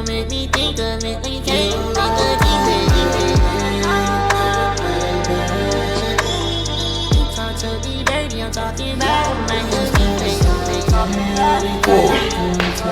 gon' make me think of it when you can't think of it. You talk to me dirty, I'm talking about my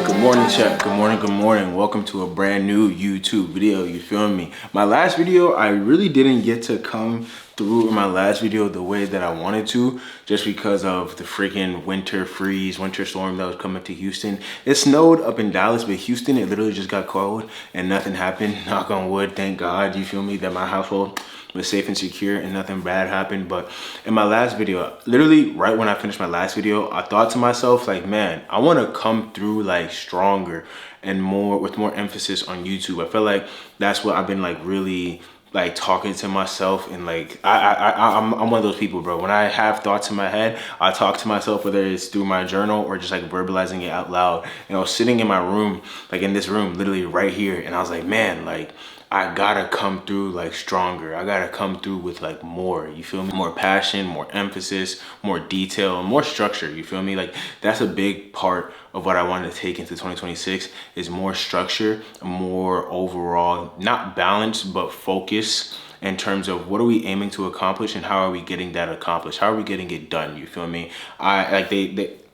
Good morning, chat. Good morning, good morning. Welcome to a brand new YouTube video. You feel me? My last video, I really didn't get to come through in my last video the way that I wanted to, just because of the freaking winter freeze, winter storm that was coming to Houston. It snowed up in Dallas, but Houston, it literally just got cold and nothing happened. Knock on wood, thank God, you feel me, that my household was safe and secure and nothing bad happened. But in my last video, literally right when I finished my last video, I thought to myself, like, man, I want to come through like stronger and more, with more emphasis on YouTube. I feel like that's what I've been like really like talking to myself, and like I'm one of those people, bro. When I have thoughts in my head, I talk to myself, whether it's through my journal or just like verbalizing it out loud. And I was sitting in my room, like in this room, literally right here, and I was like, man, like I gotta come through like stronger. I gotta come through with like more, you feel me? More passion, more emphasis, more detail, more structure, you feel me? Like that's a big part of what I wanted to take into 2026 is more structure, more overall, not balance, but focus in terms of what are we aiming to accomplish and how are we getting that accomplished? How are we getting it done? You feel me?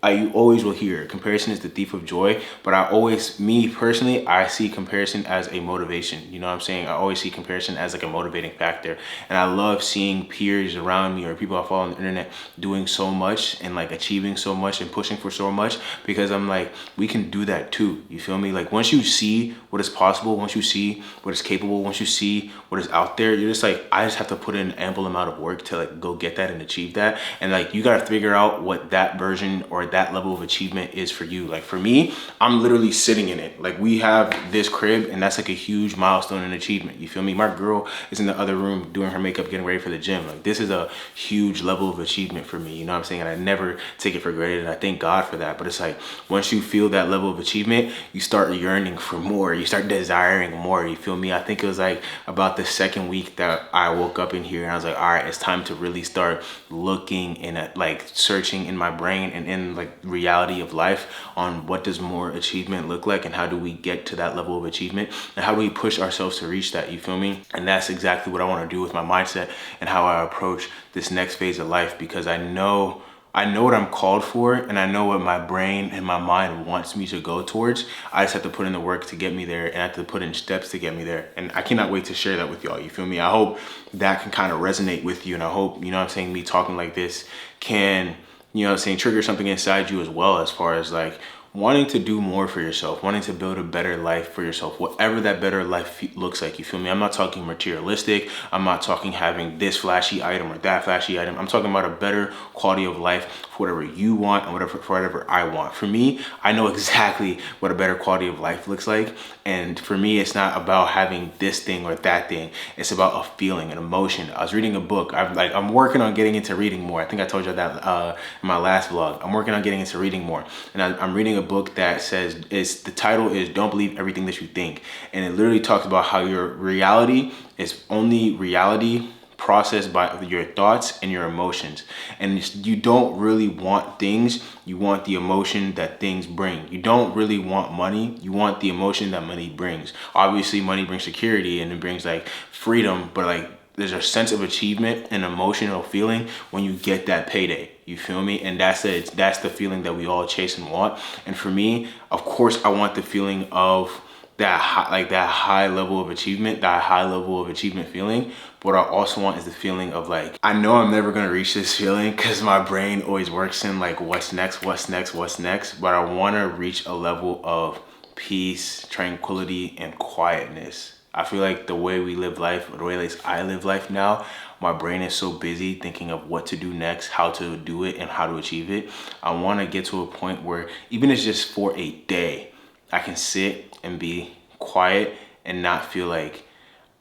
You always will hear comparison is the thief of joy, but me personally, I see comparison as a motivation. You know what I'm saying? I always see comparison as like a motivating factor. And I love seeing peers around me or people I follow on the internet doing so much and like achieving so much and pushing for so much, because I'm like, we can do that too. You feel me? Like once you see what is possible, once you see what is capable, once you see what is out there, you're just like, I just have to put in an ample amount of work to like go get that and achieve that. And like, you got to figure out what that version or that level of achievement is for you. Like for me, I'm literally sitting in it. Like we have this crib and that's like a huge milestone and achievement. You feel me? My girl is in the other room doing her makeup, getting ready for the gym. Like this is a huge level of achievement for me. You know what I'm saying? And I never take it for granted. And I thank God for that. But it's like, once you feel that level of achievement, you start yearning for more. You start desiring more. You feel me? I think it was like about the second week that I woke up in here and I was like, all right, it's time to really start looking and at like searching in my brain and in like reality of life on what does more achievement look like and how do we get to that level of achievement and how do we push ourselves to reach that, you feel me? And that's exactly what I want to do with my mindset and how I approach this next phase of life, because I know what I'm called for and I know what my brain and my mind wants me to go towards. I just have to put in the work to get me there and I have to put in steps to get me there. And I cannot wait to share that with y'all, you feel me? I hope that can kind of resonate with you, and I hope, you know what I'm saying, me talking like this can, you know what I'm saying, trigger something inside you as well, as far as like wanting to do more for yourself, wanting to build a better life for yourself, whatever that better life looks like, you feel me? I'm not talking materialistic. I'm not talking having this flashy item or that flashy item. I'm talking about a better quality of life for whatever you want and for whatever I want. For me, I know exactly what a better quality of life looks like. And for me, it's not about having this thing or that thing. It's about a feeling, an emotion. I was reading a book. I'm working on getting into reading more. I think I told you that in my last vlog. I'm working on getting into reading more. And I'm reading a book that says, the title is Don't Believe Everything That You Think. And it literally talks about how your reality is only reality processed by your thoughts and your emotions. And you don't really want things, you want the emotion that things bring. You don't really want money, you want the emotion that money brings. Obviously money brings security and it brings like freedom, but like there's a sense of achievement and emotional feeling when you get that payday, you feel me? And that's the feeling that we all chase and want. And for me, of course, I want the feeling of that high level of achievement, that high level of achievement feeling. What I also want is the feeling of like, I know I'm never gonna reach this feeling because my brain always works in like, what's next, what's next, what's next. But I wanna reach a level of peace, tranquility, and quietness. I feel like the way we live life, or the way at least I live life now, my brain is so busy thinking of what to do next, how to do it, and how to achieve it. I want to get to a point where even if it's just for a day, I can sit and be quiet and not feel like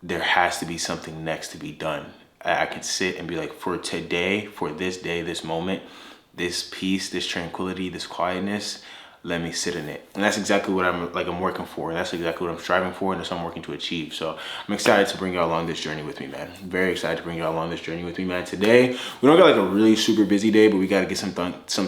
there has to be something next to be done. I can sit and be like, for today, for this day, this moment, this peace, this tranquility, this quietness, let me sit in it. And that's exactly what I'm working for. That's exactly what I'm striving for, and that's what I'm working to achieve. So I'm excited to bring y'all along this journey with me, man. Very excited to bring y'all along this journey with me, man. Today, we don't got like a really super busy day, but we gotta get some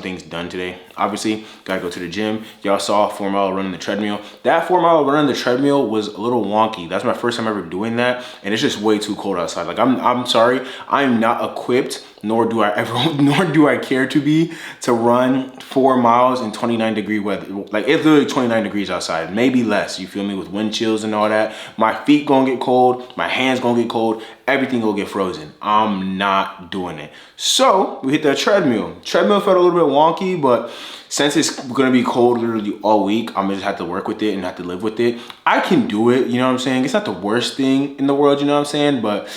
things done today. Obviously, gotta go to the gym. Y'all saw a 4 mile run on the treadmill. That 4 mile run on the treadmill was a little wonky. That's my first time ever doing that, and it's just way too cold outside. Like I'm sorry, I'm not equipped, nor do I care to be, to run 4 miles in 29-degree weather. Like, it's literally 29 degrees outside, maybe less, you feel me, with wind chills and all that. My feet gonna get cold, my hands gonna get cold, everything gonna get frozen. I'm not doing it. So we hit that treadmill. Treadmill felt a little bit wonky, but since it's gonna be cold literally all week, I'm gonna just have to work with it and have to live with it. I can do it, you know what I'm saying? It's not the worst thing in the world, you know what I'm saying? But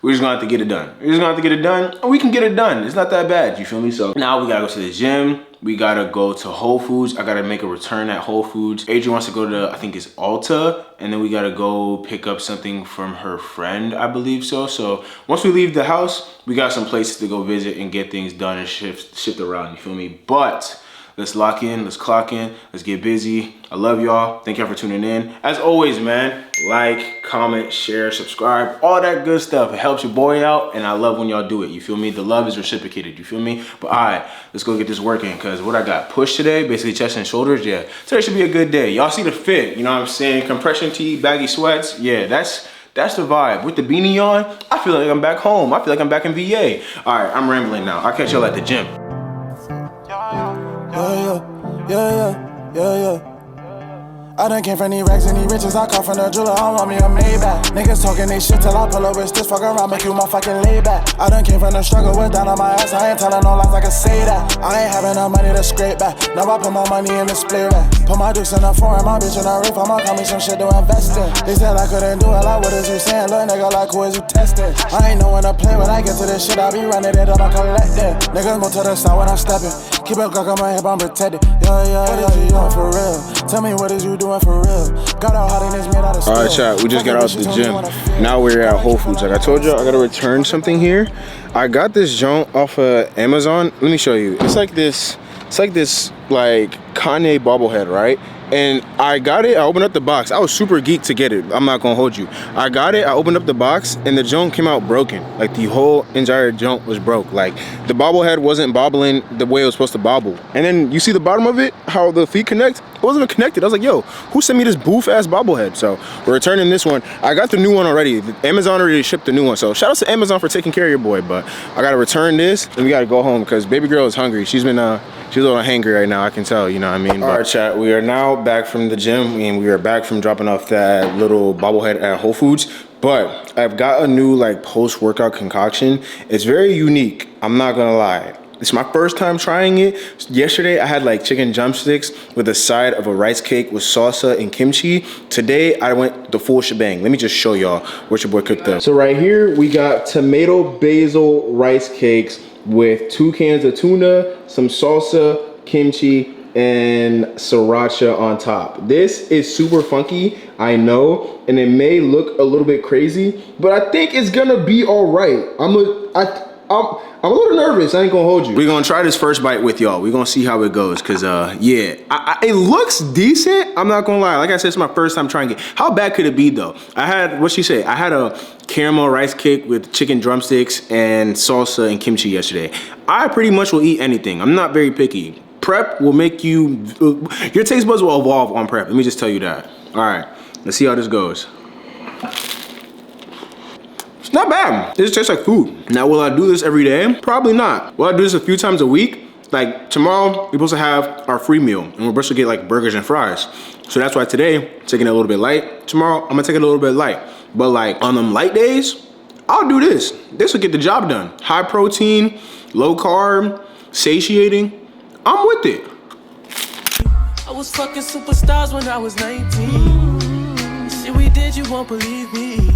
we're just gonna have to get it done. We're just gonna have to get it done, and we can get it done. It's not that bad, you feel me? So now we gotta go to the gym. We gotta go to Whole Foods. I gotta make a return at Whole Foods. Adrian wants to go to, I think it's Ulta, and then we gotta go pick up something from her friend, I believe so. So once we leave the house, we got some places to go visit and get things done and shift around, you feel me? But let's lock in, let's clock in, let's get busy. I love y'all. Thank y'all for tuning in. As always, man, like, comment, share, subscribe, all that good stuff. It helps your boy out, and I love when y'all do it. You feel me? The love is reciprocated, you feel me? But all right, let's go get this working, because what I got, push today, basically chest and shoulders, yeah. Today should be a good day. Y'all see the fit, you know what I'm saying? Compression tee, baggy sweats, yeah, that's the vibe. With the beanie on, I feel like I'm back home. I feel like I'm back in VA. All right, I'm rambling now. I'll catch y'all at the gym. Yeah. I done came from these racks and these riches. I come from the jeweler, I want me a Maybach. Niggas talking they shit till I pull up with this. Fuck around, make you my fucking lay back. I done came from the struggle with down on my ass. I ain't telling no lies, I can say that. I ain't having no money to scrape back. Now I put my money in the split rack. Put my dukes in the foreign, my bitch in the roof. I'ma call me some shit to invest in. They said I couldn't do it, like what is you saying? Little nigga, like who is you testing? I ain't know when to play. When I get to this shit, I be running it up, I collect it. Niggas move to the side when I'm stepping. Keep it Glock on my hip, I'm protected. Yeah, what is you doing for real? Tell me what is you doing for real? Got out hot in this made out of steel. All right, chat, we just got out the gym. Now we're at Whole Foods. Like I told you, I gotta return something here. I got this junk off of Amazon. Let me show you. It's like this like Kanye bobblehead, right? And I got it, I opened up the box. I was super geeked to get it, I'm not gonna hold you. I got it, I opened up the box, and the junk came out broken. Like the whole entire junk was broke. Like the bobblehead wasn't bobbling the way it was supposed to bobble. And then you see the bottom of it, how the feet connect? It wasn't even connected. I was like, yo, who sent me this boof ass bobblehead? So we're returning this one. I got the new one already. Amazon already shipped the new one. So shout out to Amazon for taking care of your boy, but I gotta return this and we gotta go home because baby girl is hungry. She's a little hangry right now, I can tell, you know what I mean? All right, chat, we are now back from the gym and we are back from dropping off that little bobblehead at Whole Foods. But I've got a new like post-workout concoction. It's very unique, I'm not gonna lie. It's my first time trying it. Yesterday I had like chicken drumsticks with a side of a rice cake with salsa and kimchi. Today I went the full shebang. Let me just show y'all what your boy cooked up. So right here we got tomato basil rice cakes with 2 cans of tuna, some salsa, kimchi, and sriracha on top. This is super funky, I know, and it may look a little bit crazy, but I think it's gonna be all right. I'm a little nervous, I ain't gonna hold you. We're gonna try this first bite with y'all. We're gonna see how it goes, cause yeah, it looks decent, I'm not gonna lie. Like I said, it's my first time trying it. How bad could it be though? I had, what'd she say? I had a caramel rice cake with chicken drumsticks and salsa and kimchi yesterday. I pretty much will eat anything. I'm not very picky. Prep will make you, your taste buds will evolve on prep. Let me just tell you that. All right, let's see how this goes. It's not bad. It just tastes like food. Now, will I do this every day? Probably not. Will I do this a few times a week? Like tomorrow, we're supposed to have our free meal and we're supposed to get like burgers and fries. So that's why today, taking it a little bit light. Tomorrow, I'm gonna take it a little bit light. But like on them light days, I'll do this. This will get the job done. High protein, low carb, satiating. I'm with it. I was fucking superstars when I was 19. Shit we did, you won't believe me.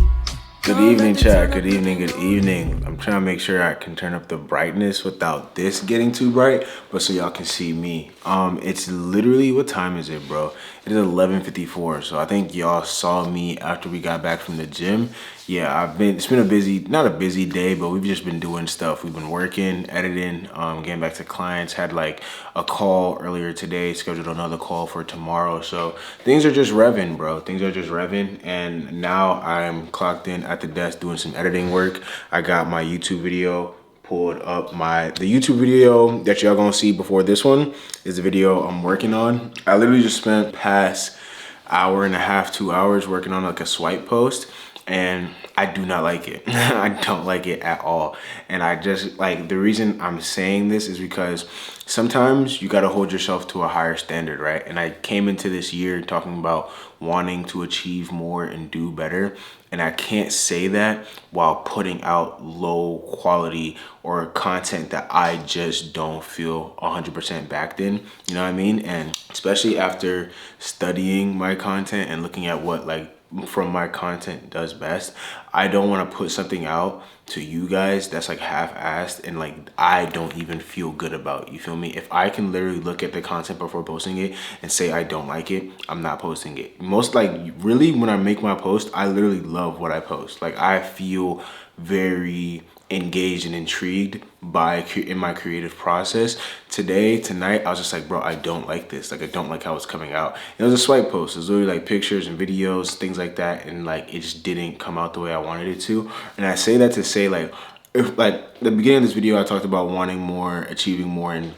Good evening, chat. Good evening, good evening. I'm trying to make sure I can turn up the brightness without this getting too bright, but so y'all can see me. It's literally, what time is it, bro? It is 11:54, so I think y'all saw me after we got back from the gym. yeah, it's been a busy, not a busy day, but we've just been doing stuff. We've been working, editing, getting back to clients. Had like a call earlier today, scheduled another call for tomorrow. So things are just revving, bro. Things are just revving. And now I'm clocked in at the desk doing some editing work. I got my YouTube video pulled up. The YouTube video that y'all gonna see before this one is the video I'm working on. I literally just spent past hour and a half, 2 hours working on like a swipe post, and I do not like it. I don't like it at all. And I just like, the reason I'm saying this is because sometimes you got to hold yourself to a higher standard, right? And I came into this year talking about wanting to achieve more and do better. And I can't say that while putting out low quality or content that I just don't feel 100% backed in, you know what I mean? And especially after studying my content and looking at what like from my content does best, I don't want to put something out to you guys that's like half-assed and like I don't even feel good about, you feel me? If I can literally look at the content before posting it and say I don't like it, I'm not posting it. Most like really when I make my post, I literally love what I post. Like I feel very engaged and intrigued in my creative process. Tonight I was just like, bro, I don't like this. Like I don't like how it's coming out. It was a swipe post. It was literally like pictures and videos, things like that, and like it just didn't come out the way I wanted it to. And I say that to say like, if like the beginning of this video I talked about wanting more, achieving more, and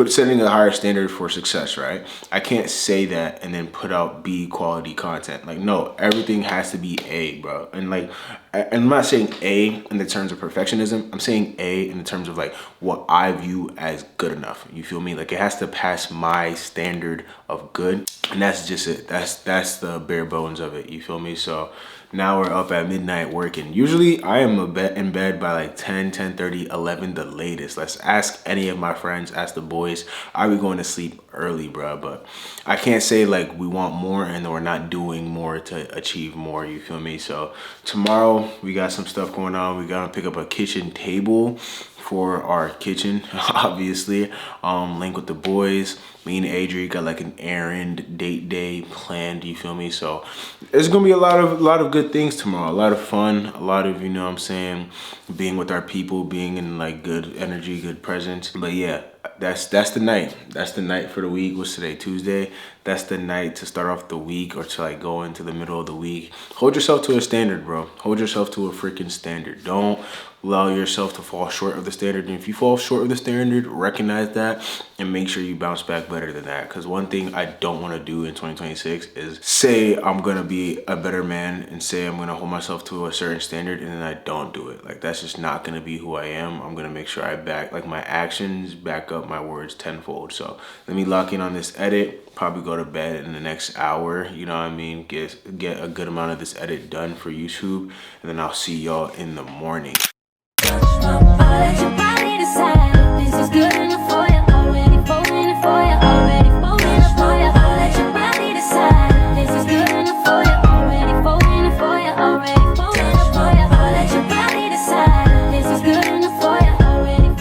setting a higher standard for success, right? I can't say that and then put out B quality content. Like no, everything has to be A, bro. And like, and I'm not saying A in the terms of perfectionism. I'm saying A in the terms of like what I view as good enough. You feel me? Like it has to pass my standard of good, and that's just it. That's the bare bones of it. You feel me? So now we're up at midnight working. Usually I am in bed by like 10, 10:30, 11 the latest. Let's ask any of my friends, ask the boys. I be going to sleep early, bro. But I can't say like we want more and we're not doing more to achieve more, you feel me? So tomorrow we got some stuff going on. We gotta pick up a kitchen table for our kitchen, obviously. Link with the boys. Me and Adri got like an errand date day planned, you feel me? So it's gonna be a lot of good things tomorrow. A lot of fun, a lot of, you know what I'm saying, being with our people, being in like good energy, good presence. But yeah, that's the night. That's the night for the week. What's today? Tuesday. That's the night to start off the week or to like go into the middle of the week. Hold yourself to a standard, bro. Hold yourself to a freaking standard. Don't allow yourself to fall short of the standard. And if you fall short of the standard, recognize that and make sure you bounce back better than that. Because one thing I don't want to do in 2026 is say I'm going to be a better man and say I'm going to hold myself to a certain standard and then I don't do it. Like that's just not going to be who I am. I'm going to make sure I my actions back up my words tenfold. So let me lock in on this edit, probably go to bed in the next hour, you know what I mean? Get a good amount of this edit done for YouTube, and then I'll see y'all in the morning.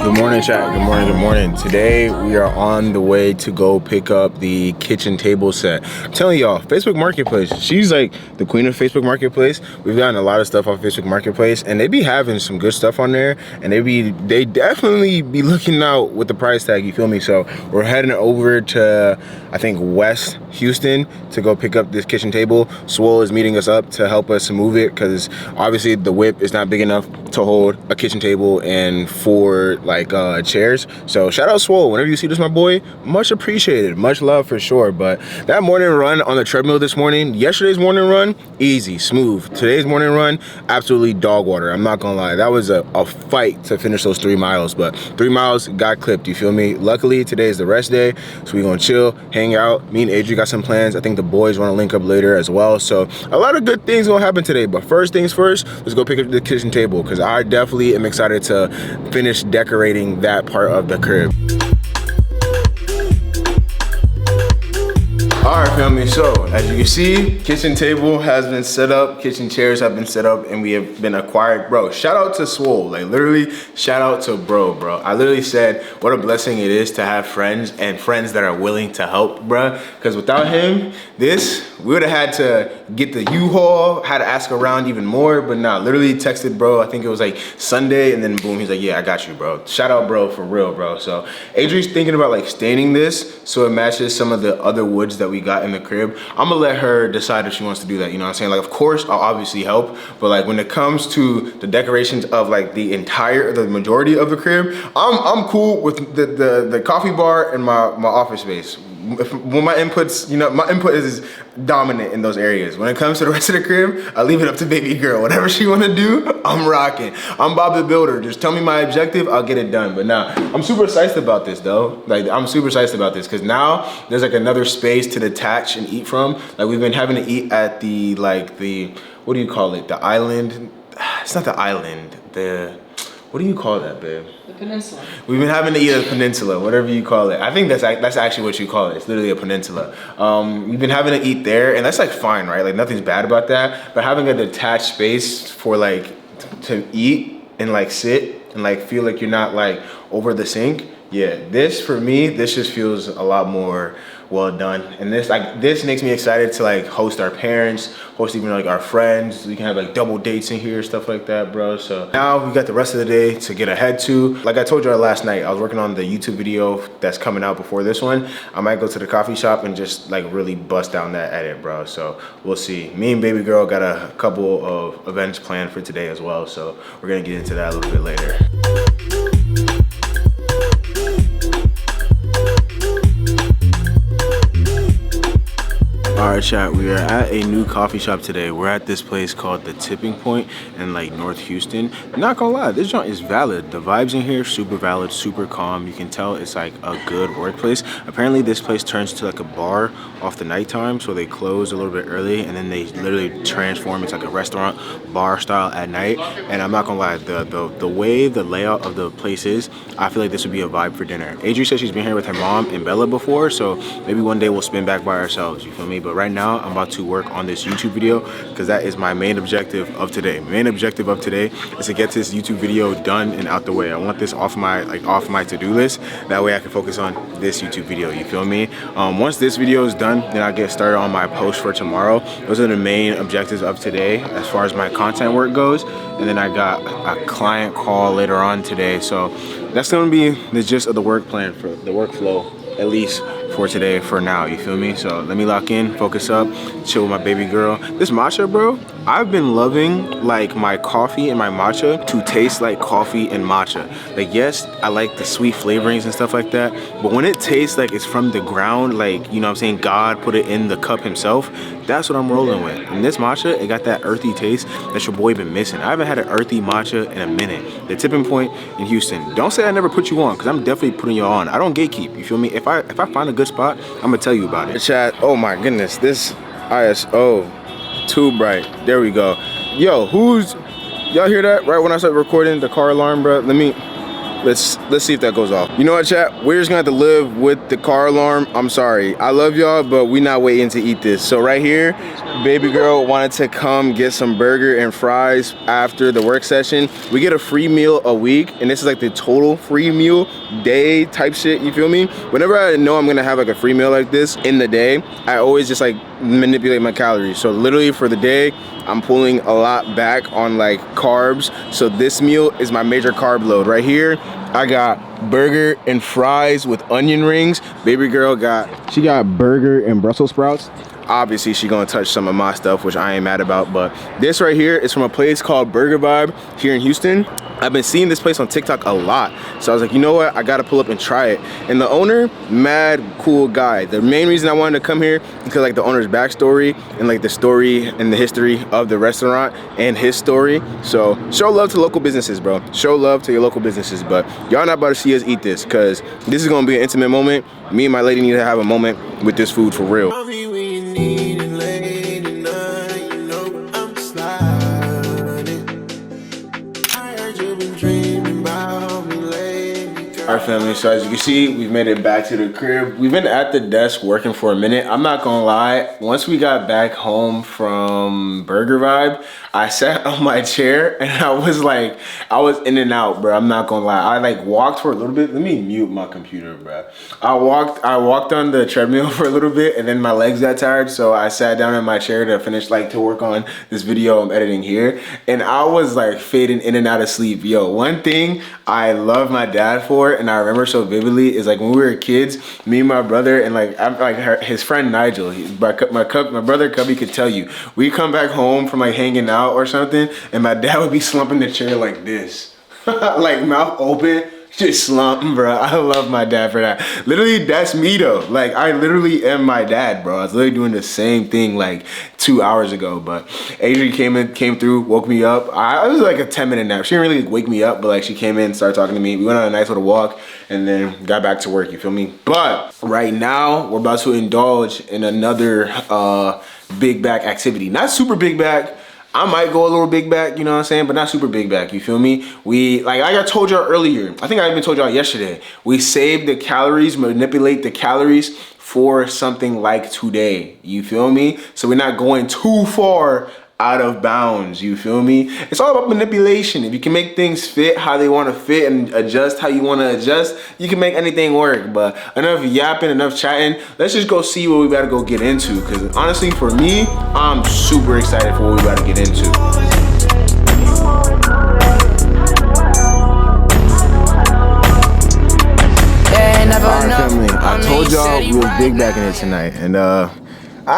Good morning, chat. Good morning. Today we are on the way to go pick up the kitchen table set. I'm telling y'all, Facebook Marketplace, she's like the queen of Facebook Marketplace. We've gotten a lot of stuff off Facebook Marketplace, and they be having some good stuff on there, and they definitely be looking out with the price tag, you feel me? So we're heading over to, I think, West Houston to go pick up this kitchen table. Swole is meeting us up to help us move it because obviously the whip is not big enough to hold a kitchen table and 4 like chairs. So shout out Swole, whenever you see this, my boy, much appreciated, much love for sure. But that morning run on the treadmill this morning, yesterday's morning run, easy, smooth. Today's morning run, absolutely dog water. I'm not gonna lie, that was a fight to finish those 3 miles, but 3 miles got clipped, you feel me? Luckily today is the rest day, so we gonna chill, hang out. Me and Adri got some plans. I think the boys want to link up later as well. So a lot of good things gonna happen today, but first things first, let's go pick up the kitchen table because I definitely am excited to finish decorating that part of the crib. All right, family, so as you can see, kitchen table has been set up, kitchen chairs have been set up, and we have been acquired. Bro, shout out to Swole, like literally shout out to bro. I literally said what a blessing it is to have friends and friends that are willing to help, bro, because without him, we would have had to get the U-Haul, had to ask around even more, but nah, literally texted bro, I think it was like Sunday, and then boom, he's like, yeah, I got you, bro. Shout out, bro, for real, bro. So Adri's thinking about like staining this so it matches some of the other woods that we got in the crib. I'm gonna let her decide if she wants to do that, you know what I'm saying? Like, of course, I'll obviously help, but like when it comes to the decorations of like the majority of the crib, I'm cool with the coffee bar and my office space. When my inputs, you know, my input is dominant in those areas. When it comes to the rest of the crib, I leave it up to baby girl. Whatever she wanna do, I'm rocking. I'm Bob the Builder. Just tell me my objective, I'll get it done. But now, I'm super excited about this though. Like, I'm super excited about this because now there's like another space to detach and eat from. Like, we've been having to eat at the, what do you call it? The island? It's not the island. What do you call that, babe? The peninsula. We've been having to eat at a peninsula, whatever you call it. I think that's actually what you call it. It's literally a peninsula. We've been having to eat there, and that's like fine, right? Like, nothing's bad about that. But having a detached space for like to eat and like sit and like feel like you're not like over the sink. Yeah, this for me, this just feels a lot more well done. And this makes me excited to like host our parents, host even like our friends. We can have like double dates in here, stuff like that, bro. So now we got the rest of the day to get ahead to. Like I told you last night, I was working on the YouTube video that's coming out before this one. I might go to the coffee shop and just like really bust down that edit, bro. So we'll see. Me and baby girl got a couple of events planned for today as well. So we're gonna get into that a little bit later. All right, chat, we are at a new coffee shop today. We're at this place called The Tipping Point in like North Houston. Not gonna lie, this joint is valid. The vibes in here, super valid, super calm. You can tell it's like a good workplace. Apparently this place turns to like a bar off the nighttime, so they close a little bit early and then they literally transform into like a restaurant bar style at night. And I'm not gonna lie, the way the layout of the place is, I feel like this would be a vibe for dinner. Adri said she's been here with her mom and Bella before, so maybe one day we'll spin back by ourselves, you feel me? But right now I'm about to work on this YouTube video because that is my main objective of today. Main objective of today is to get this YouTube video done and out the way. I want this off my to-do list. That way I can focus on this YouTube video, you feel me? Once this video is done, then I'll get started on my post for tomorrow. Those are the main objectives of today as far as my content work goes. And then I got a client call later on today. So that's gonna be the gist of the work plan for the workflow, at least for today, for now, you feel me? So let me lock in, focus up, chill with my baby girl. This matcha, bro, I've been loving like my coffee and my matcha to taste like coffee and matcha. Like, yes, I like the sweet flavorings and stuff like that, but when it tastes like it's from the ground, like, you know what I'm saying, God put it in the cup himself, that's what I'm rolling with. And this matcha, it got that earthy taste that your boy been missing. I haven't had an earthy matcha in a minute. The Tipping Point in Houston. Don't say I never put you on, because I'm definitely putting you on. I don't gatekeep, you feel me? If I find a good spot, I'm gonna tell you about it. Chat, oh my goodness, this ISO, too bright. There we go. Yo, y'all hear that? Right when I start recording the car alarm, bro? Let's see if that goes off. You know what, chat? We're just gonna have to live with the car alarm. I'm sorry. I love y'all, but we not waiting to eat this. So right here, baby girl wanted to come get some burger and fries after the work session. We get a free meal a week, and this is like the total free meal day type shit, you feel me? Whenever I know I'm gonna have like a free meal like this in the day, I always just like manipulate my calories. So literally for the day, I'm pulling a lot back on like carbs. So this meal is my major carb load. Right here, I got burger and fries with onion rings. Baby girl got burger and Brussels sprouts. Obviously, she gonna touch some of my stuff, which I ain't mad about, but this right here is from a place called Burger Vibe here in Houston. I've been seeing this place on TikTok a lot. So I was like, you know what? I gotta pull up and try it. And the owner, mad cool guy. The main reason I wanted to come here is because like the owner's backstory and like the story and the history of the restaurant and his story. So show love to local businesses, bro. Show love to your local businesses. But y'all not about to see us eat this, because this is gonna be an intimate moment. Me and my lady need to have a moment with this food for real. Our family, so as you can see, we've made it back to the crib. We've been at the desk working for a minute. I'm not gonna lie, once we got back home from Burger Vibe, I sat on my chair and I was in and out, bro. I'm not gonna lie. I like walked for a little bit. Let me mute my computer, bro. I walked on the treadmill for a little bit and then my legs got tired, so I sat down in my chair to finish to work on this video I'm editing here. And I was like fading in and out of sleep. Yo, one thing I love my dad for, and I remember so vividly, is like when we were kids, me and my brother and his friend Nigel, my brother Cubby could tell you, we come back home from like hanging out or something, and my dad would be slumping the chair like this, like mouth open, just slumping, bro. I love my dad for that. Literally, that's me though. Like, I literally am my dad, bro. I was literally doing the same thing like 2 hours ago. But Adrian came through, woke me up. I was like a 10-minute nap. She didn't really wake me up, but like she came in, started talking to me. We went on a nice little walk and then got back to work, you feel me? But right now, we're about to indulge in another big back activity. Not super big back. I might go a little big back, you know what I'm saying? But not super big back, you feel me? Like I told y'all earlier, I think I even told y'all yesterday, we save the calories, manipulate the calories for something like today, you feel me? So we're not going too far out of bounds, you feel me? It's all about manipulation. If you can make things fit how they want to fit and adjust how you want to adjust, you can make anything work. But enough yapping, enough chatting, let's just go see what we gotta go get into, because honestly for me, I'm super excited for what we gotta get into. Alright family, I told y'all we was big backing it tonight, and I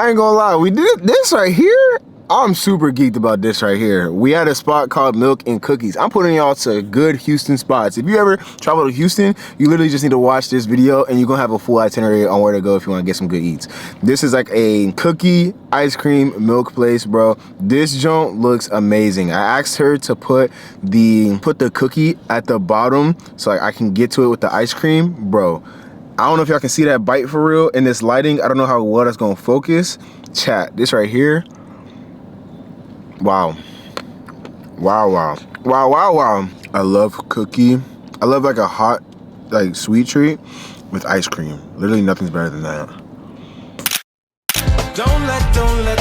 ain't gonna lie, we did this right here. I'm super geeked about this right here. We had a spot called Milk and Cookies. I'm putting y'all to good Houston spots. If you ever travel to Houston, you literally just need to watch this video and you're gonna have a full itinerary on where to go if you wanna get some good eats. This is like a cookie, ice cream, milk place, bro. This joint looks amazing. I asked her to put the cookie at the bottom so like I can get to it with the ice cream, bro. I don't know if y'all can see that bite for real in this lighting. I don't know how well that's gonna focus. Chat, this right here. Wow. Wow, wow. Wow, wow, wow. I love cookie. I love like a hot, like sweet treat with ice cream. Literally nothing's better than that. Don't let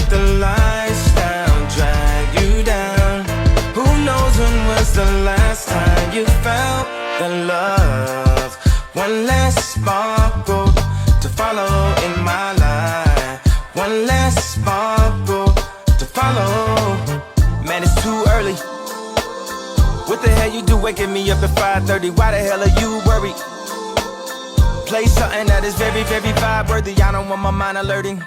the lifestyle drag you down. Who knows when was the last time you felt the love? One less sparkle to follow in my life. One less sparkle to follow. Man, it's too early. What the hell you do waking me up at 5:30? Why the hell are you worried? Play something that is very, very vibe worthy. I don't want my mind alerting.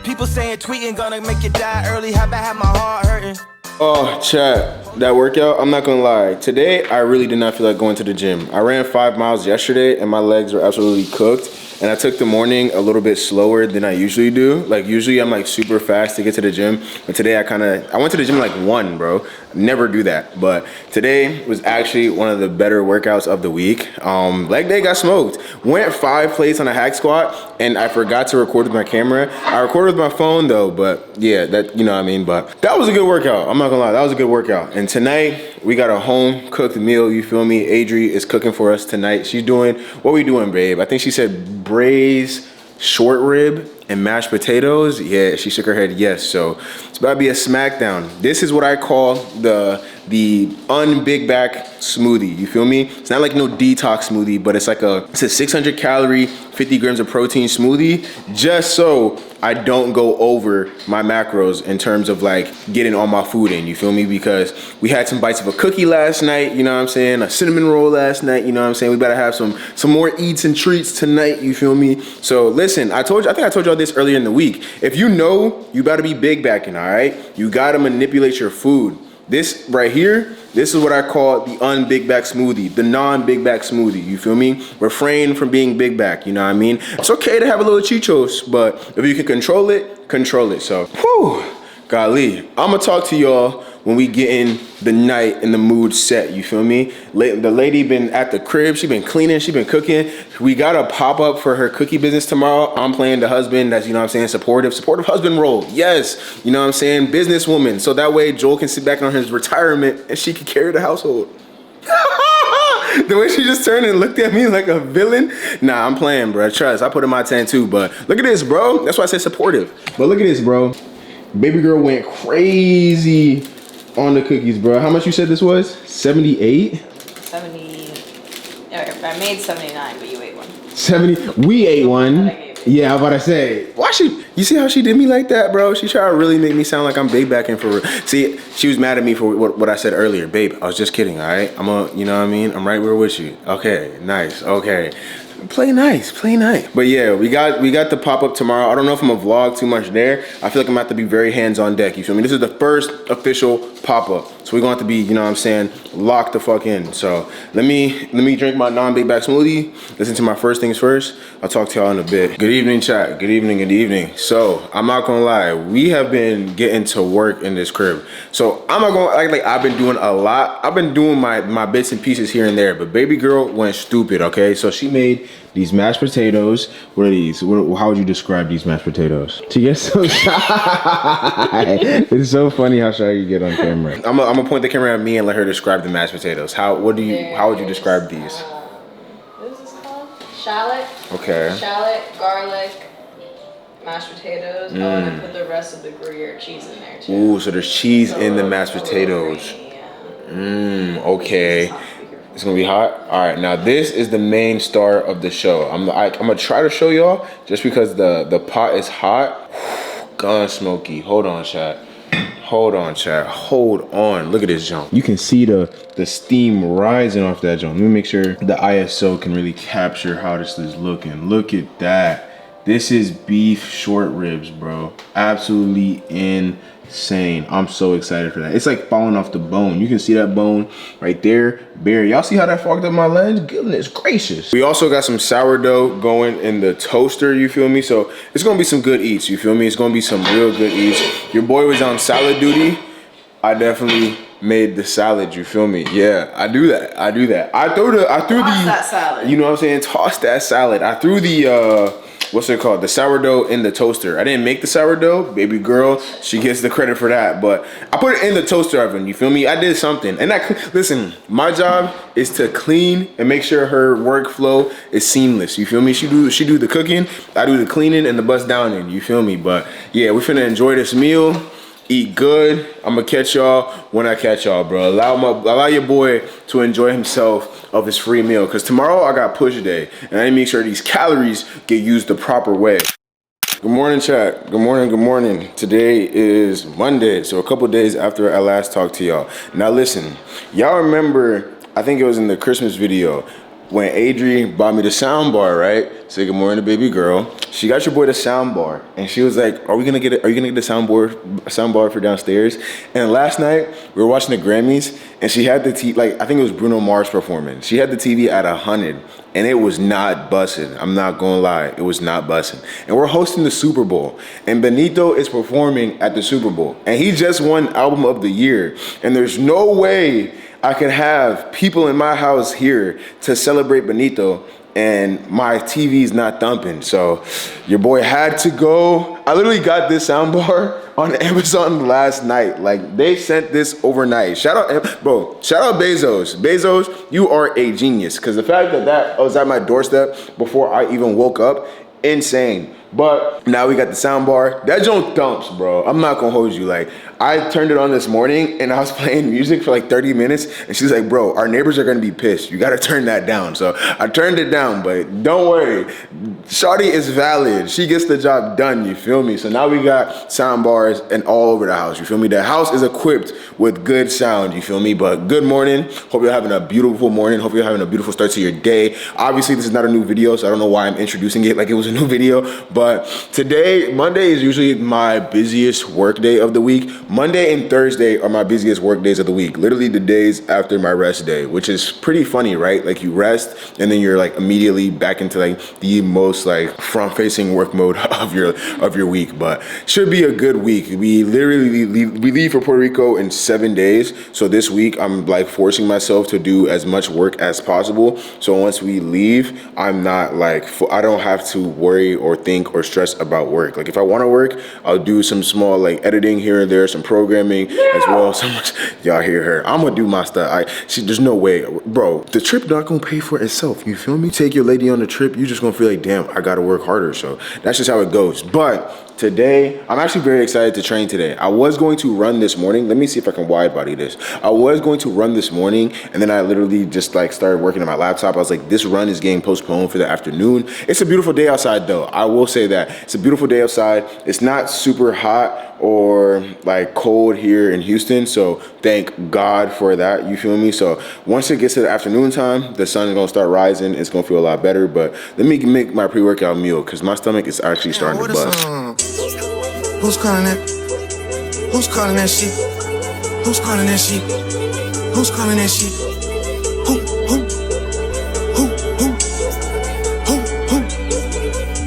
People saying tweeting gonna make you die early. How about have my heart hurting? Oh, chat, that workout, I'm not gonna lie. Today, I really did not feel like going to the gym. I ran 5 miles yesterday and my legs were absolutely cooked. And I took the morning a little bit slower than I usually do. Like usually I'm like super fast to get to the gym. But today I went to the gym like 1, bro. Never do that. But today was actually one of the better workouts of the week. Leg day got smoked. Went 5 plates on a hack squat and I forgot to record with my camera. I recorded with my phone though, but yeah, that, you know what I mean? But that was a good workout. I'm not gonna lie, that was a good workout. And tonight we got a home cooked meal, you feel me? Adri is cooking for us tonight. She's doing, what we doing, babe? I think she said braised short rib and mashed potatoes. Yeah, she shook her head yes. So it's about to be a smackdown. This is what I call the un-big back smoothie, you feel me? It's not like no detox smoothie, but it's a 600 calorie, 50 grams of protein smoothie, just so I don't go over my macros in terms of like getting all my food in, you feel me? Because we had some bites of a cookie last night, you know what I'm saying? A cinnamon roll last night, you know what I'm saying? We better have some more eats and treats tonight, you feel me? So listen, I think I told y'all this earlier in the week. If you know you better be big backing, all right? You gotta manipulate your food. This right here, this is what I call the un-big back smoothie, the non-big back smoothie, you feel me? Refrain from being big back, you know what I mean? It's okay to have a little chichos, but if you can control it, control it. So, whew, golly. I'm gonna talk to y'all when we get in the night and the mood set, you feel me? The lady been at the crib, she been cleaning, she been cooking. We got a pop up for her cookie business tomorrow. I'm playing the husband, that's, you know what I'm saying, supportive husband role. Yes, you know what I'm saying, businesswoman. So that way Joel can sit back on his retirement and she can carry the household. The way she just turned and looked at me like a villain. Nah, I'm playing, bro. Trust, I put in my 10 too, but look at this, bro. That's why I said supportive. But look at this, bro. Baby girl went crazy on the cookies, bro. How much you said this was? 78? 70. I made 79, but you ate one. 70. We ate one. Yeah, I'm about to say. Why she? You see how she did me like that, bro? She tried to really make me sound like I'm babe backing for real. See, she was mad at me for what I said earlier. Babe, I was just kidding, all right? you know what I mean? I'm right there with you. Okay, nice, okay. Play nice, play nice. But yeah, we got the pop-up tomorrow. I don't know if I'm gonna vlog too much there. I feel like I'm gonna have to be very hands-on deck, you feel me? This is the first official pop-up. So we're gonna have to be, you know what I'm saying, locked the fuck in. So let me drink my non-big back smoothie, listen to my first things first. I'll talk to y'all in a bit. Good evening, chat. Good evening, good evening. So I'm not gonna lie, we have been getting to work in this crib. So I'm not gonna act like I've been doing a lot. I've been doing my bits and pieces here and there, but baby girl went stupid, okay? So she made these mashed potatoes. What are these? How would you describe these mashed potatoes? She gets so shy. It's so funny how shy you get on camera. I'm gonna point the camera at me and let her describe the mashed potatoes. How would you describe these? What is this called? Shallot. Okay. Shallot, garlic, mashed potatoes. Oh, and I put the rest of the Gruyere cheese in there too. Ooh, so there's cheese in the mashed potatoes. Yeah. Okay. It's gonna be hot. All right, now this is the main star of the show. I'm gonna try to show y'all just because the pot is hot. Gun smoky. Hold on, chat. Hold on, chat. Hold on. Look at this junk. You can see the steam rising off that junk. Let me make sure the ISO can really capture how this is looking. Look at that. This is beef short ribs, bro. Absolutely insane. I'm so excited for that. It's like falling off the bone. You can see that bone right there. Bare. Y'all see how that fogged up my lens? Goodness gracious. We also got some sourdough going in the toaster, you feel me? So it's gonna be some good eats, you feel me? It's gonna be some real good eats. Your boy was on salad duty. I definitely made the salad, you feel me? Yeah, I do that. I threw that salad. You know what I'm saying? Toss that salad. I threw the what's it called? The sourdough in the toaster. I didn't make the sourdough. Baby girl, she gets the credit for that. But I put it in the toaster oven, you feel me? I did something. And listen, my job is to clean and make sure her workflow is seamless, you feel me? She do the cooking, I do the cleaning and the bust downing, you feel me? But yeah, we're finna enjoy this meal. Eat good. I'm gonna catch y'all when I catch y'all, bro. Allow your boy to enjoy himself of his free meal. Cause tomorrow I got push day and I need to make sure these calories get used the proper way. Good morning, chat. Good morning, good morning. Today is Monday, so a couple days after I last talked to y'all. Now listen, y'all remember, I think it was in the Christmas video, when Adri bought me the sound bar, right? Say good morning to baby girl. She got your boy the sound bar, and she was like, "Are you gonna get the sound bar for downstairs?" And last night we were watching the Grammys, and she had the I think it was Bruno Mars performing. She had the TV at 100, and it was not bussing. I'm not gonna lie, it was not bussing. And we're hosting the Super Bowl, and Benito is performing at the Super Bowl, and he just won Album of the Year. And there's no way I could have people in my house here to celebrate Benito and my TV's not thumping. So your boy had to go. I literally got this soundbar on Amazon last night. Like, they sent this overnight. Shout out Bezos. Bezos, you are a genius. Because the fact that was at my doorstep before I even woke up, insane. But now we got the soundbar. That joint thumps, bro. I'm not gonna hold you. Like, I turned it on this morning and I was playing music for like 30 minutes and she's like, bro, our neighbors are gonna be pissed. You gotta turn that down. So I turned it down, but don't worry. Shawty is valid. She gets the job done, you feel me? So now we got sound bars and all over the house, you feel me? The house is equipped with good sound, you feel me? But good morning. Hope you're having a beautiful morning. Hope you're having a beautiful start to your day. Obviously, this is not a new video, so I don't know why I'm introducing it like it was a new video. But today, Monday is usually my busiest work day of the week. Monday and Thursday are my busiest work days of the week. Literally the days after my rest day, which is pretty funny, right? Like, you rest and then you're like immediately back into like the most like front-facing work mode of your week. But should be a good week. We literally leave for Puerto Rico in 7 days. So this week I'm like forcing myself to do as much work as possible. So once we leave, I'm not like, I don't have to worry or think think or stress about work. Like if I want to work, I'll do some small like editing here and there, some programming as well. So much, y'all hear her. I'm gonna do my stuff. There's no way, bro. The trip not gonna pay for itself. You feel me? Take your lady on the trip, you just gonna feel like, damn, I gotta work harder. So that's just how it goes. But today, I'm actually very excited to train today. I was going to run this morning. Let me see if I can wide body this. I was going to run this morning, and then I literally just like started working on my laptop. I was like, this run is getting postponed for the afternoon. It's a beautiful day outside though. I will say that. It's a beautiful day outside. It's not super hot or like cold here in Houston, so thank God for that, you feel me? So once it gets to the afternoon time, the sun is gonna start rising. It's gonna feel a lot better, but let me make my pre-workout meal because my stomach is actually starting to bust. Who's calling that? Who's calling that shit? Who's calling that shit? Who's calling that shit? Who?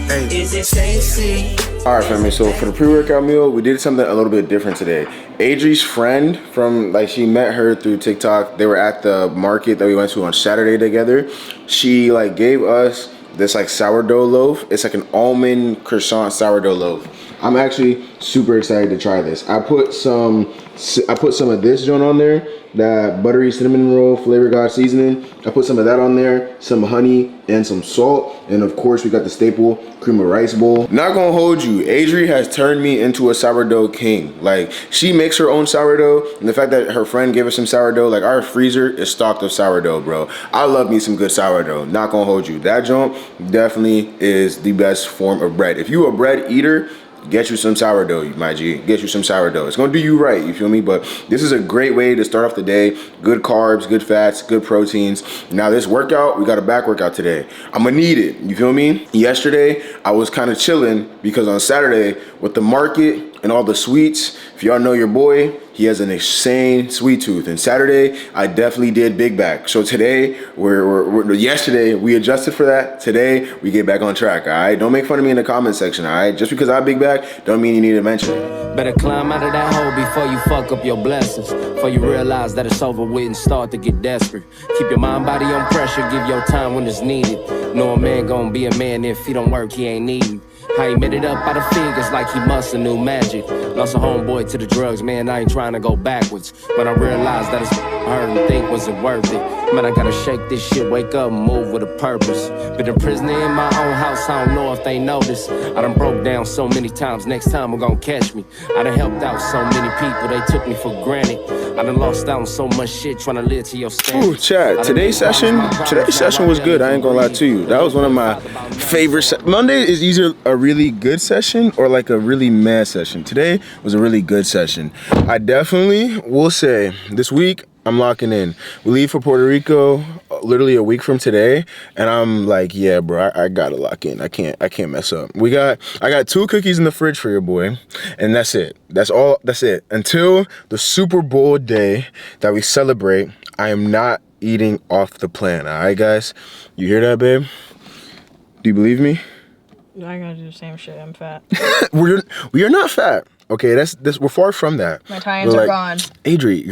Hey. Is it Stacy? All right, family, so for the pre-workout meal, we did something a little bit different today. Adri's friend from, like, she met her through TikTok. They were at the market that we went to on Saturday together. She, like, gave us this, like, sourdough loaf. It's like an almond croissant sourdough loaf. I'm actually super excited to try this. I put some of this joint on there, that buttery cinnamon roll flavor god seasoning. I put some of that on there, some honey and some salt, and of course we got the staple cream of rice bowl. Not gonna hold you, Adri has turned me into a sourdough king. Like, she makes her own sourdough, and the fact that her friend gave us some sourdough, like our freezer is stocked of sourdough, bro. I love me some good sourdough, not gonna hold you. That joint definitely is the best form of bread. If you a bread eater, get you some sourdough, my G. Get you some sourdough. It's gonna do you right, you feel me? But this is a great way to start off the day. Good carbs, good fats, good proteins. Now this workout, we got a back workout today. I'm gonna need it, you feel me? Yesterday, I was kind of chilling because on Saturday, with the market and all the sweets, if y'all know your boy, he has an insane sweet tooth. And Saturday, I definitely did big back. So today, yesterday, we adjusted for that. Today, we get back on track, all right? Don't make fun of me in the comment section, all right? Just because I have big back, don't mean you need to mention it. Better climb out of that hole before you fuck up your blessings. Before you realize that it's over with and start to get desperate. Keep your mind, body on pressure, give your time when it's needed. Know a man gonna be a man if he don't work, he ain't needing. How he made it up out of figures like he must have knew magic. Lost a homeboy to the drugs, man, I ain't trying to go backwards. But I realized that it's hard and think wasn't worth it. Man, I gotta shake this shit, wake up and move with a purpose. Been a prisoner in my own house, I don't know if they notice. I done broke down so many times, next time I'm gonna catch me. I done helped out so many people, they took me for granted. I done lost out on so much shit trying to live to your standards. Ooh, Chad, today's session was good, I ain't gonna lie to you. That was one of my favorite Monday is either a really good session or like a really mad session. Today was a really good session. I definitely will say this week I'm locking in. We leave for Puerto Rico literally a week from today, and I'm like, yeah, bro, I gotta lock in. I can't mess up. I got 2 cookies in the fridge for your boy, and that's it. That's all. That's it. Until the Super Bowl day that we celebrate, I am not eating off the plan. All right, guys, you hear that, babe? Do you believe me? I gotta do the same shit. I'm fat. We are not fat. Okay, that's we're far from that. My tie-ins are gone. Adri,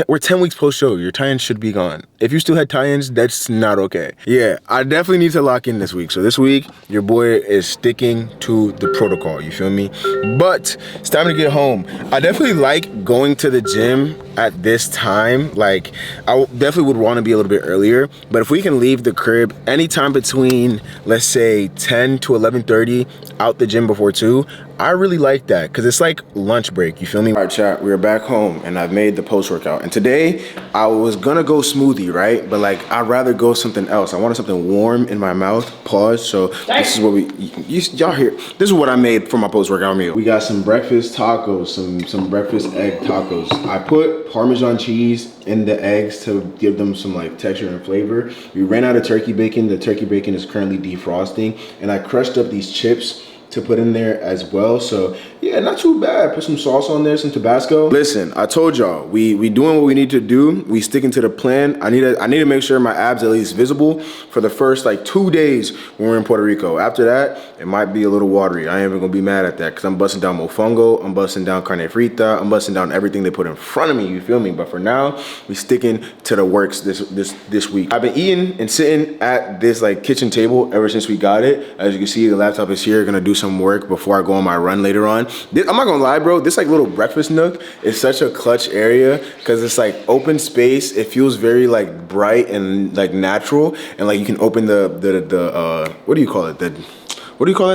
we're 10 weeks post-show. Your tie-ins should be gone. If you still had tie-ins, that's not okay. Yeah, I definitely need to lock in this week. So this week, your boy is sticking to the protocol. You feel me? But it's time to get home. I definitely like going to the gym at this time. Like, I definitely would want to be a little bit earlier. But if we can leave the crib anytime between, let's say, 10 to 11:30, out the gym before 2, I really like that because it's like lunch break, you feel me? All right, chat, we're back home and I've made the post-workout. And today I was gonna go smoothie, right? But like, I'd rather go something else. I wanted something warm in my mouth, pause. So this is what y'all hear. This is what I made for my post-workout meal. We got some breakfast tacos, some breakfast egg tacos. I put Parmesan cheese in the eggs to give them some like texture and flavor. We ran out of turkey bacon. The turkey bacon is currently defrosting. And I crushed up these chips to put in there as well. So yeah, not too bad. Put some sauce on there, some Tabasco. Listen, I told y'all, we doing what we need to do. We sticking to the plan. I need to make sure my abs at least visible for the first like 2 days when we're in Puerto Rico. After that, it might be a little watery. I ain't even gonna be mad at that because I'm busting down mofongo, I'm busting down carne frita, I'm busting down everything they put in front of me, you feel me? But for now, we sticking to the works this week. I've been eating and sitting at this like kitchen table ever since we got it. As you can see, the laptop is here, gonna do some work before I go on my run later on. I'm not gonna lie, bro, this like little breakfast nook is such a clutch area because it's like open space. It feels very like bright and like natural, and like you can open the what do you call it?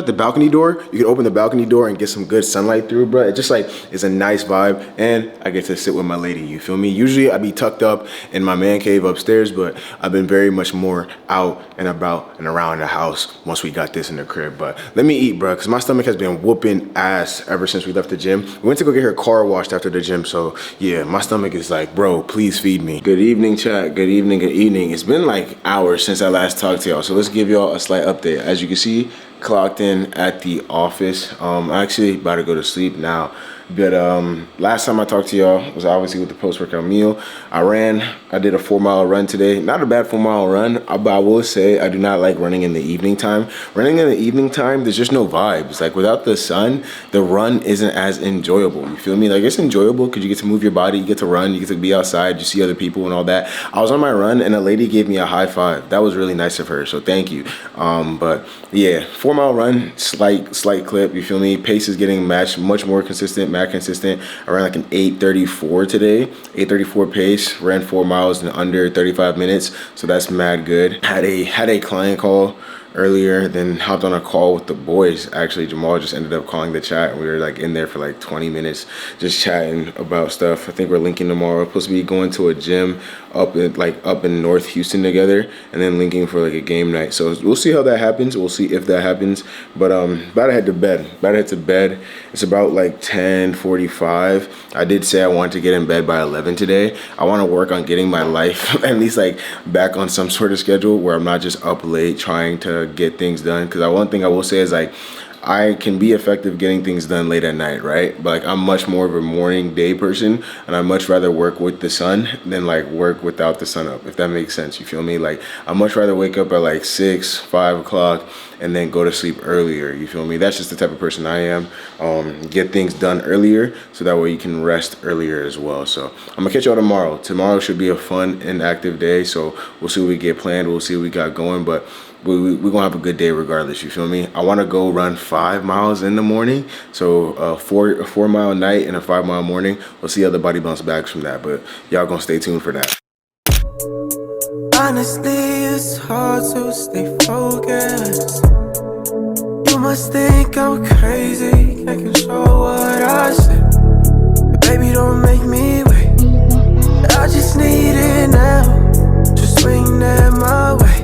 The balcony door. You can open the balcony door and get some good sunlight through, bro. It just like is a nice vibe, and I get to sit with my lady, you feel me? Usually I'd be tucked up in my man cave upstairs, but I've been very much more out and about and around the house once we got this in the crib. But let me eat, bro, because my stomach has been whooping ass ever since we left the gym. We went to go get her car washed after the gym, so yeah, my stomach is like, bro, please feed me. Good evening, chat. Good evening, good evening. It's been like hours since I last talked to y'all, so let's give y'all a slight update. As you can see, clocked in at the office. I'm actually about to go to sleep now. But last time I talked to y'all was obviously with the post-workout meal. I did a 4-mile run today. Not a bad 4-mile run, but I will say I do not like running in the evening time. Running in the evening time, there's just no vibes. Like without the sun, the run isn't as enjoyable. You feel me? Like it's enjoyable because you get to move your body, you get to run, you get to be outside, you see other people and all that. I was on my run and a lady gave me a high five. That was really nice of her, so thank you. But yeah, 4-mile run, slight clip, you feel me? Pace is getting matched, much more consistent, mad consistent. I ran like an 8:34 today, 8:34 pace, ran 4 miles in under 35 minutes, so that's mad good. Had a client call earlier, then hopped on a call with the boys. Actually, Jamal just ended up calling the chat, and we were like in there for like 20 minutes just chatting about stuff. I think we're linking tomorrow. We're supposed to be going to a gym up in North Houston together, and then linking for like a game night. So we'll see how that happens. We'll see if that happens. But about to head to bed. It's about like 10:45. I did say I wanted to get in bed by 11 today. I want to work on getting my life at least like back on some sort of schedule where I'm not just up late trying to get things done. Because one thing I will say is like I can be effective getting things done late at night, right? But like I'm much more of a morning day person, and I much rather work with the sun than like work without the sun up, if that makes sense. You feel me? Like I much rather wake up at like 6, 5 o'clock and then go to sleep earlier. You feel me? That's just the type of person I am. Get things done earlier so that way you can rest earlier as well. So I'm gonna catch y'all tomorrow. Tomorrow should be a fun and active day, so we'll see what we get planned. We'll see what we got going, but we're gonna have a good day regardless, you feel me? I wanna go run 5 miles in the morning, so a 4-mile night and a 5-mile morning. We'll see how the body bounce back from that, but y'all gonna stay tuned for that. Honestly, it's hard to stay focused. You must think I'm crazy, can't control what I say. But baby, don't make me wait. I just need it now. Just swing that my way.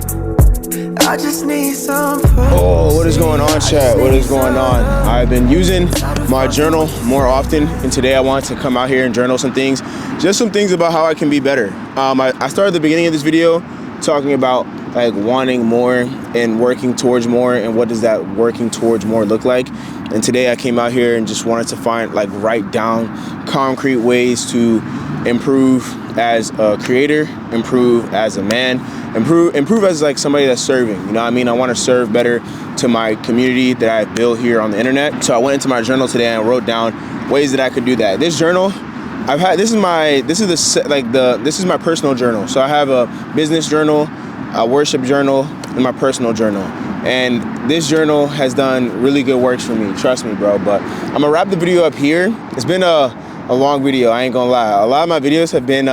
I just need some push. Oh, what is going on, chat? What is going on? I've been using my journal more often, and today I wanted to come out here and journal some things. Just some things about how I can be better. I started the beginning of this video talking about like wanting more and working towards more, and what does that working towards more look like. And today I came out here and just wanted to write down concrete ways to improve as a creator, improve as a man, improve as like somebody that's serving, you know what I mean? I want to serve better to my community that I built here on the internet. So I went into my journal today and wrote down ways that I could do that. This journal, this is my personal journal. So I have a business journal, a worship journal, and my personal journal. And this journal has done really good works for me, trust me, bro. But I'm gonna wrap the video up here. It's been a long video, I ain't gonna lie. A lot of my videos have been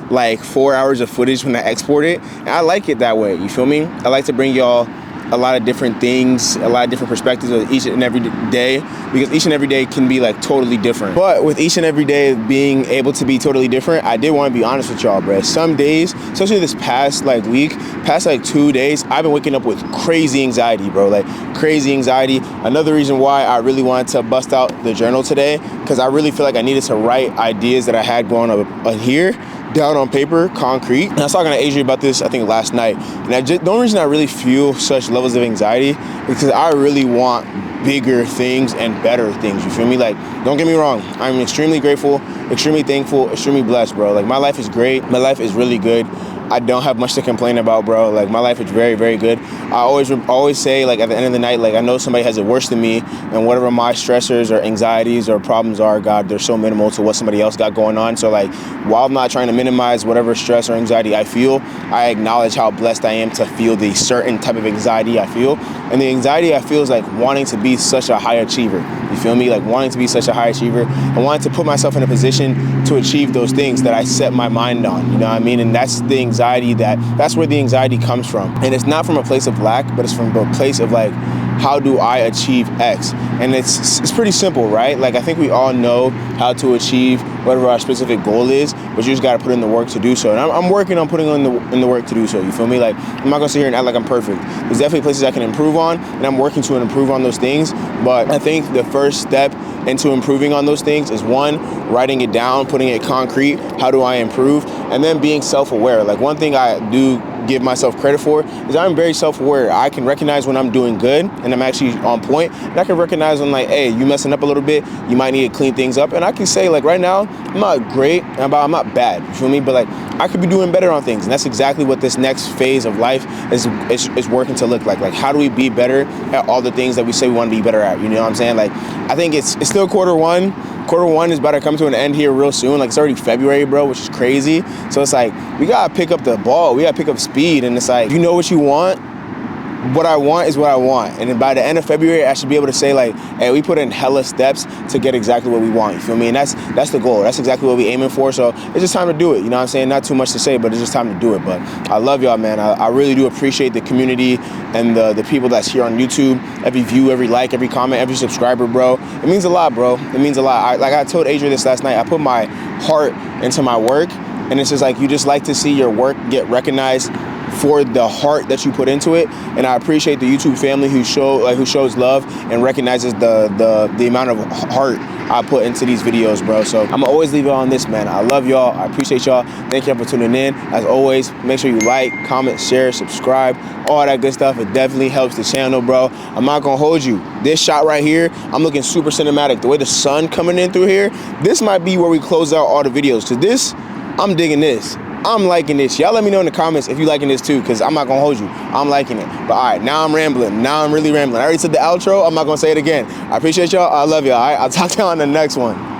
like 4 hours of footage when I export it, and I like it that way, you feel me? I like to bring y'all a lot of different things, a lot of different perspectives of each and every day, because each and every day can be like totally different. But with each and every day being able to be totally different, I did want to be honest with y'all, bro. Some days, especially this past like week, past like 2 days, I've been waking up with crazy anxiety, bro, like crazy anxiety. Another reason why I really wanted to bust out the journal today, because I really feel like I needed to write ideas that I had going on here down on paper, concrete. And I was talking to Adrian about this, I think last night. And the only reason I really feel such levels of anxiety is because I really want bigger things and better things, you feel me? Like, don't get me wrong, I'm extremely grateful, extremely thankful, extremely blessed, bro. Like, my life is great, my life is really good. I don't have much to complain about, bro. Like, my life is very, very good. I always say, like, at the end of the night, like, I know somebody has it worse than me, and whatever my stressors or anxieties or problems are, God, they're so minimal to what somebody else got going on. So, like, while I'm not trying to minimize whatever stress or anxiety I feel, I acknowledge how blessed I am to feel the certain type of anxiety I feel. And the anxiety I feel is like wanting to be such a high achiever. You feel me? Like, wanting to be such a high achiever and wanting to put myself in a position to achieve those things that I set my mind on. You know what I mean? And that's the anxiety that's where the anxiety comes from. And it's not from a place of lack, but it's from a place of like, how do I achieve X? And it's pretty simple, right? Like, I think we all know how to achieve whatever our specific goal is, but you just got to put in the work to do so. And I'm working on putting in the work to do so. You feel me? Like, I'm not gonna sit here and act like I'm perfect. There's definitely places I can improve on, and I'm working to improve on those things. But I think the first step into improving on those things is, one, writing it down, putting it concrete. How do I improve? And then being self-aware. Like, one thing I do give myself credit for is I'm very self-aware. I can recognize when I'm doing good and I'm actually on point, and I can recognize when, like, hey, you messing up a little bit, you might need to clean things up. And I can say, like, right now I'm not great, I'm not bad, you feel me? But like, I could be doing better on things, and that's exactly what this next phase of life is working to look like. Like, how do we be better at all the things that we say we want to be better at? You know what I'm saying? Like, I think it's still quarter one. Quarter one is about to come to an end here real soon. Like, it's already February, bro, which is crazy. So it's like, we gotta pick up the ball. We gotta pick up speed. And it's like, you know what you want? What I want is what I want. And then by the end of February, I should be able to say, like, hey, we put in hella steps to get exactly what we want. You feel me? And that's the goal. That's exactly what we're aiming for. So it's just time to do it. You know what I'm saying? Not too much to say, but it's just time to do it. But I love y'all, man. I really do appreciate the community and the people that's here on YouTube. Every view, every like, every comment, every subscriber, bro. It means a lot, bro. It means a lot. Like I told Adria this last night, I put my heart into my work. And it's just like, you just like to see your work get recognized for the heart that you put into it. And I appreciate the YouTube family who shows love and recognizes the amount of heart I put into these videos, bro. So I'm gonna always leave it on this, man. I love y'all. I appreciate y'all. Thank y'all for tuning in. As always, make sure you like, comment, share, subscribe, all that good stuff. It definitely helps the channel, bro. I'm not gonna hold you. This shot right here, I'm looking super cinematic. The way the sun coming in through here, this might be where we close out all the videos. Cause this, I'm digging this. I'm liking this. Y'all let me know in the comments if you liking this too, because I'm not gonna hold you. I'm liking it. But all right, now I'm rambling. Now I'm really rambling. I already said the outro. I'm not gonna say it again. I appreciate y'all. I love y'all. All right, I'll talk to y'all on the next one.